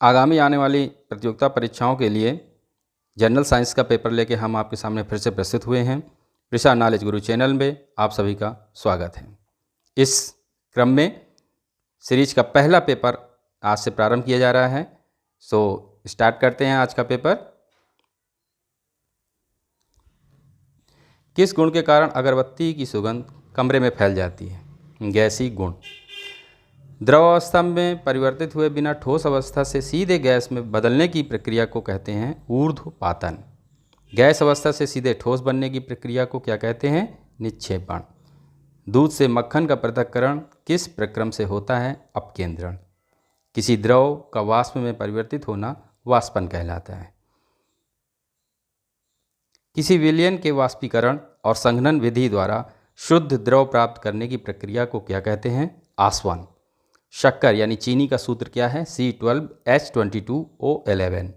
आगामी आने वाली प्रतियोगिता परीक्षाओं के लिए जनरल साइंस का पेपर लेके हम आपके सामने फिर से प्रस्तुत हुए हैं। प्रिशा नॉलेज गुरु चैनल में आप सभी का स्वागत है। इस क्रम में सीरीज का पहला पेपर आज से प्रारंभ किया जा रहा है। सो स्टार्ट करते हैं आज का पेपर। किस गुण के कारण अगरबत्ती की सुगंध कमरे में फैल जाती है? गैसीय गुण। द्रव अवस्था में परिवर्तित हुए बिना ठोस अवस्था से सीधे गैस में बदलने की प्रक्रिया को कहते हैं ऊर्ध्वपातन। गैस अवस्था से सीधे ठोस बनने की प्रक्रिया को क्या कहते हैं? निक्षेपण। दूध से मक्खन का पृथक्करण किस प्रक्रम से होता है? अपकेंद्रण। किसी द्रव का वाष्प में परिवर्तित होना वाष्पन कहलाता है। किसी विलयन के वाष्पीकरण और संघनन विधि द्वारा शुद्ध द्रव प्राप्त करने की प्रक्रिया को क्या कहते हैं? आसवन। शक्कर यानी चीनी का सूत्र क्या है? C12H22O11।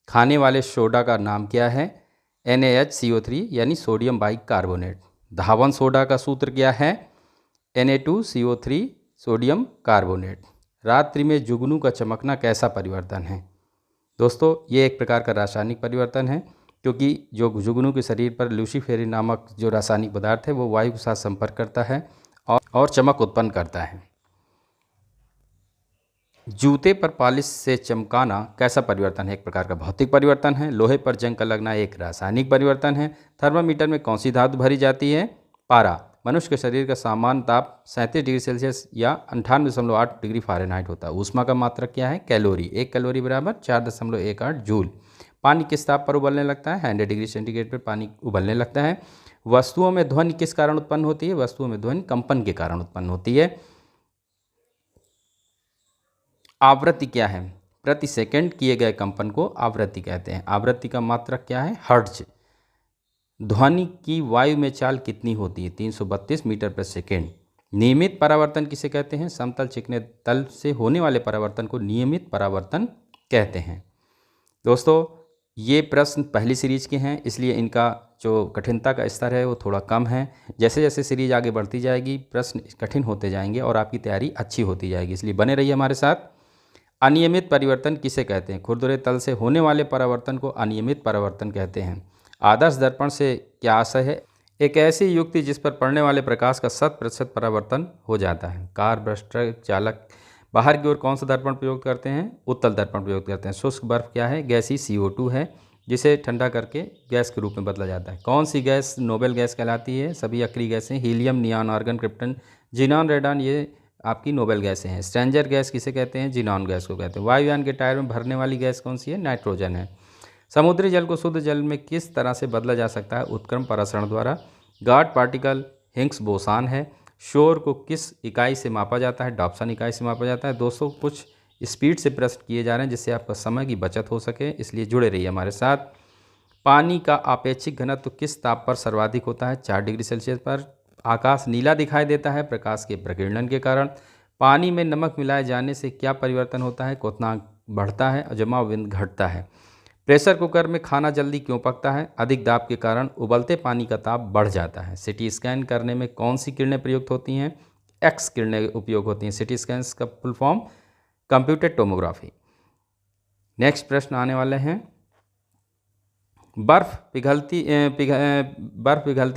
खाने वाले सोडा का नाम क्या है? NaHCO3 यानी सोडियम बाइकार्बोनेट। धावन सोडा का सूत्र क्या है? Na2CO3 sodium carbonate. रात्रि में जुगनू का चमकना कैसा परिवर्तन है? दोस्तों, ये एक प्रकार का रासायनिक परिवर्तन है, क्योंकि जो जुगनू के शरीर पर लूसीफेरिन नामक जो रासायनिक पदार्थ है वो वायु के साथ संपर्क करता है और चमक उत्पन्न करता है। जूते पर पॉलिश से चमकाना कैसा परिवर्तन है? एक प्रकार का भौतिक परिवर्तन है। लोहे पर जंग का लगना एक रासायनिक परिवर्तन है। थर्मामीटर में कौन सी धातु भरी जाती है? पारा। मनुष्य के शरीर का सामान्य ताप 37 डिग्री सेल्सियस या 98.8 डिग्री फ़ारेनहाइट होता है। ऊष्मा का मात्रक क्या है? कैलोरी। 1 कैलोरी बराबर 4.18 जूल। पानी किस ताप पर उबलने लगता है? 100 डिग्री सेंटीग्रेड पर पानी उबलने लगता है। वस्तुओं में ध्वनि किस कारण उत्पन्न होती है? वस्तुओं में ध्वनि कंपन के कारण उत्पन्न होती है। आवृत्ति क्या है? प्रति सेकंड किए गए कंपन को आवृत्ति कहते हैं। आवृत्ति का मात्रक क्या है? हर्ट्ज। ध्वनि की वायु में चाल कितनी होती है? 332 मीटर प्रति सेकेंड। नियमित परावर्तन किसे कहते हैं? समतल चिकने तल से होने वाले परावर्तन को नियमित परावर्तन कहते हैं। दोस्तों, ये प्रश्न पहली सीरीज के हैं, इसलिए इनका जो कठिनता का स्तर है वो थोड़ा कम है। जैसे जैसे सीरीज आगे बढ़ती जाएगी प्रश्न कठिन होते जाएंगे और आपकी तैयारी अच्छी होती जाएगी, इसलिए बने रहिए हमारे साथ। अनियमित परिवर्तन किसे कहते हैं? खुरदुरे तल से होने वाले परावर्तन को अनियमित परावर्तन कहते हैं। आदर्श दर्पण से क्या आशय है? एक ऐसी युक्ति जिस पर पड़ने वाले प्रकाश का 100% परावर्तन हो जाता है। कार, बस, ट्रक चालक बाहर की ओर कौन सा दर्पण प्रयोग करते हैं? उत्तल दर्पण प्रयोग करते हैं। शुष्क बर्फ क्या है? गैसीय CO2 है, जिसे ठंडा करके गैस के रूप में बदला जाता है। कौन सी गैस नोबेल गैस कहलाती है? सभी अक्रिय गैसें। Helium, neon, argon, krypton, xenon, radon ये आपकी नोबेल गैसें हैं। स्ट्रेंजर गैस किसे कहते हैं? जिनॉन गैस को कहते हैं। वायुयान के टायर में भरने वाली गैस कौन सी है? नाइट्रोजन है। समुद्री जल को शुद्ध जल में किस तरह से बदला जा सकता है? उत्क्रम परासरण द्वारा। गॉड पार्टिकल हिग्स बोसान है। शोर को किस इकाई से मापा जाता है? डॉप्सन इकाई से मापा जाता है। दोस्तों, कुछ स्पीड से प्रश्न किए जा रहे हैं जिससे आपका समय की बचत हो सके, इसलिए जुड़े रहिए हमारे साथ। पानी का आपेक्षिक घनत्व किस ताप पर सर्वाधिक होता है? 4 डिग्री सेल्सियस पर। आकाश नीला दिखाई देता है प्रकाश के प्रकीर्णन के कारण। पानी में नमक मिलाए जाने से क्या परिवर्तन होता है? क्वथनांक बढ़ता है और जमाव बिंदु घटता है। प्रेशर कुकर में खाना जल्दी क्यों पकता है? अधिक दाब के कारण उबलते पानी का ताप बढ़ जाता है। सिटी स्कैन करने में कौन सी किरणें प्रयुक्त होती हैं? एक्स किरणें उपयोग होती हैं। सिटी स्कैन का full form computed tomography. Next प्रश्न आने वाले हैं। बर्फ पिघलती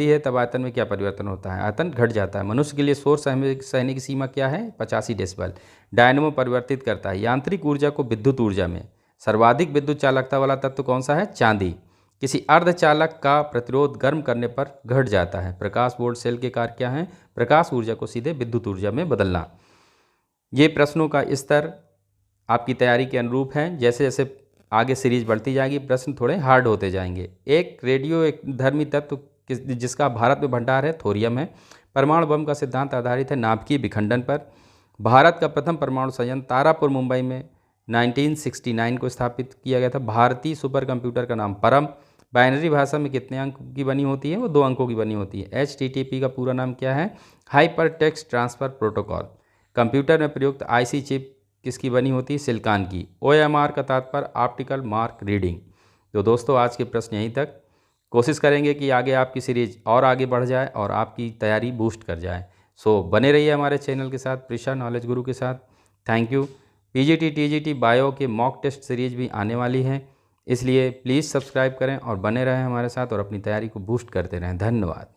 है तब आयतन में क्या परिवर्तन होता है? आयतन घट जाता है। मनुष्य के लिए शोर सहने की सीमा क्या है? 85 डेसिबल। डायनमो परिवर्तित करता है यांत्रिक ऊर्जा को विद्युत ऊर्जा में। सर्वाधिक विद्युत चालकता वाला तत्व कौन सा है? चांदी। किसी अर्धचालक का प्रतिरोध गर्म करने पर घट जाता है। प्रकाश बोर्ड सेल के कार्य क्या हैं? प्रकाश ऊर्जा को सीधे विद्युत ऊर्जा में बदलना। ये प्रश्नों का स्तर आपकी तैयारी के अनुरूप है। जैसे जैसे आगे सीरीज बढ़ती जाएगी प्रश्न थोड़े हार्ड होते जाएंगे। एक रेडियो एक धर्मी तत्व जिसका भारत में भंडार है? थोरियम है। परमाणु बम का सिद्धांत आधारित है नाभिकीय विखंडन पर। भारत का प्रथम परमाणु संयंत्र तारापुर मुंबई में 1969 को स्थापित किया गया था। भारतीय सुपर कंप्यूटर का नाम परम। बाइनरी भाषा में कितने अंक की बनी होती है? वो 2 अंकों की बनी होती है। HTTP का पूरा नाम क्या है? Hyper text transfer protocol. Computer में प्रयुक्त IC चिप किसकी बनी होती है? सिलिकॉन की। OMR का तात्पर्य ऑप्टिकल मार्क रीडिंग। तो दोस्तों, आज के प्रश्न यहीं तक। कोशिश करेंगे कि आगे आपकी सीरीज और आगे बढ़ जाए और आपकी तैयारी बूस्ट कर जाए। सो बने रहिए हमारे चैनल के साथ, प्रिशा नॉलेज गुरु के साथ। Thank you. PGT TGT bio के मॉक टेस्ट सीरीज भी आने वाली है, इसलिए प्लीज़ सब्सक्राइब करें और बने रहें हमारे साथ और अपनी तैयारी को बूस्ट करते रहें। धन्यवाद।